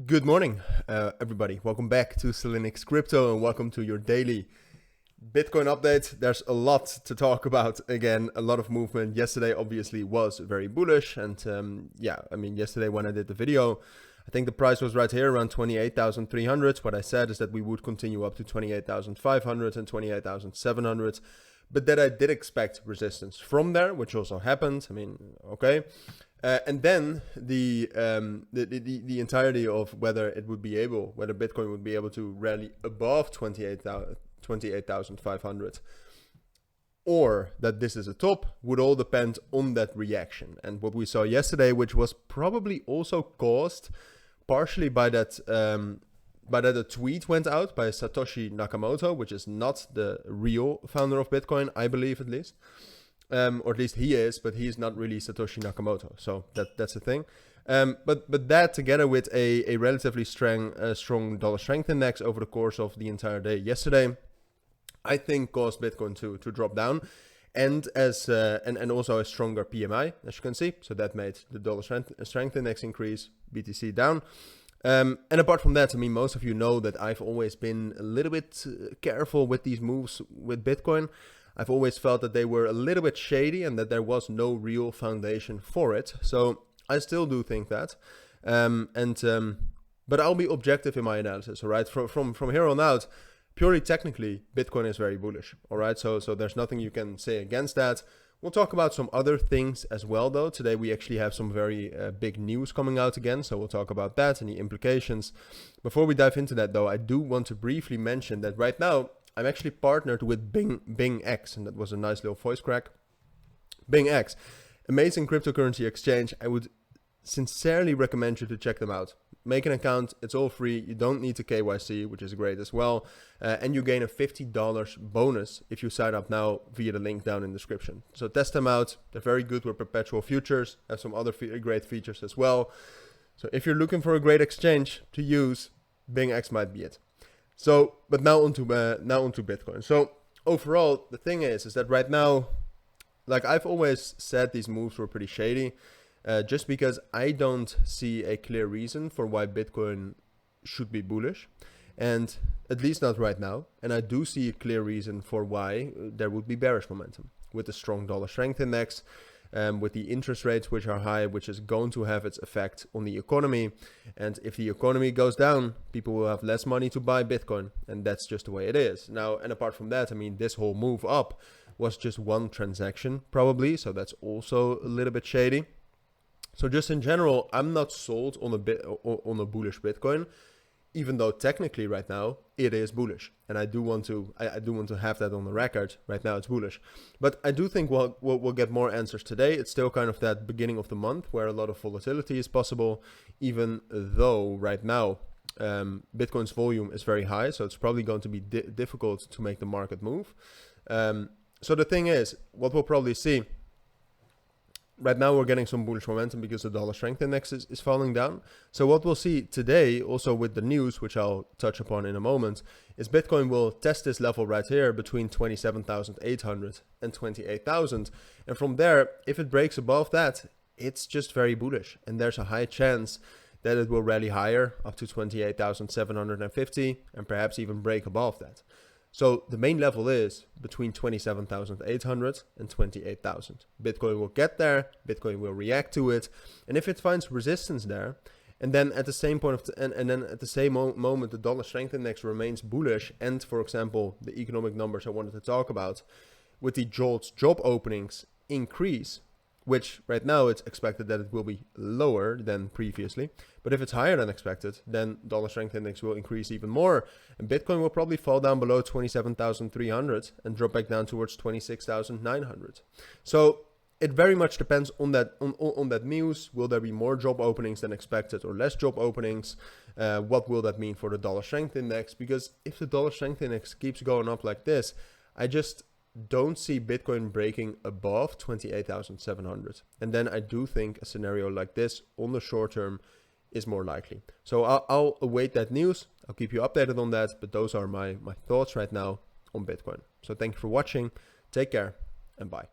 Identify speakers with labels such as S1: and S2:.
S1: Good morning, everybody. Welcome back to Cilinix Crypto and welcome to your daily Bitcoin update. There's a lot to talk about. Again, a lot of movement. Yesterday obviously was very bullish, and yesterday when I did the video, I think the price was right here around 28,300. What I said is that we would continue up to 28,500 and 28,700, but that I did expect resistance from there, which also happened. Okay. And then the entirety of whether Bitcoin would be able to rally above 28,500 or that this is a top would all depend on that reaction. And what we saw yesterday, which was probably also caused partially by that a tweet went out by Satoshi Nakamoto, which is not the real founder of Bitcoin, I believe at least. Or at least he is, but he's not really Satoshi Nakamoto. So that's the thing. But that together with a relatively strong dollar strength index over the course of the entire day yesterday, I think caused Bitcoin to drop down, and also a stronger PMI, as you can see. So that made the dollar strength index increase, BTC down. And apart from that, most of you know that I've always been a little bit careful with these moves with Bitcoin. I've always felt that they were a little bit shady and that there was no real foundation for it. So I still do think that. But I'll be objective in my analysis, all right? From here on out, purely technically, Bitcoin is very bullish, all right? So there's nothing you can say against that. We'll talk about some other things as well, though. Today we actually have some very big news coming out again, so we'll talk about that and the implications. Before we dive into that, though, I do want to briefly mention that right now, I'm actually partnered with BingX, and that was a nice little voice crack. BingX, amazing cryptocurrency exchange. I would sincerely recommend you to check them out. Make an account, it's all free. You don't need to KYC, which is great as well. And you gain a $50 bonus if you sign up now via the link down in the description. So test them out. They're very good with perpetual futures, have some other great features as well. So if you're looking for a great exchange to use, BingX might be it. So, but now onto Bitcoin. So overall, the thing is that right now, like I've always said, these moves were pretty shady, just because I don't see a clear reason for why Bitcoin should be bullish, and at least not right now. And I do see a clear reason for why there would be bearish momentum with the strong dollar strength index. With the interest rates which are high, which is going to have its effect on the economy. And if the economy goes down, people will have less money to buy Bitcoin. And that's just the way it is. Now, and apart from that, this whole move up was just one transaction probably. So that's also a little bit shady. So just in general, I'm not sold on a bullish Bitcoin, even though technically right now it is bullish, and I do want to have that on the record. Right now it's bullish, but I do think we'll get more answers today. It's still kind of that beginning of the month where a lot of volatility is possible, even though right now Bitcoin's volume is very high, so it's probably going to be difficult to make the market move. So the thing is, what we'll probably see. Right now we're getting some bullish momentum because the dollar strength index is falling down. So what we'll see today, also with the news, which I'll touch upon in a moment, is Bitcoin will test this level right here between 27,800 and 28,000. And from there, if it breaks above that, it's just very bullish. And there's a high chance that it will rally higher up to 28,750 and perhaps even break above that. So the main level is between 27,800 and 28,000. Bitcoin will get there, Bitcoin will react to it, and if it finds resistance there, and then at the same point at the same moment the dollar strength index remains bullish, and for example the economic numbers I wanted to talk about with the JOLTS job openings increase, which right now it's expected that it will be lower than previously. But if it's higher than expected, then dollar strength index will increase even more. And Bitcoin will probably fall down below 27,300 and drop back down towards 26,900. So it very much depends on that news. Will there be more job openings than expected or less job openings? What will that mean for the dollar strength index? Because if the dollar strength index keeps going up like this, I just don't see Bitcoin breaking above 28,700. And then I do think a scenario like this on the short term is more likely. So I'll await that news. I'll keep you updated on that. But those are my thoughts right now on Bitcoin. So thank you for watching. Take care and bye.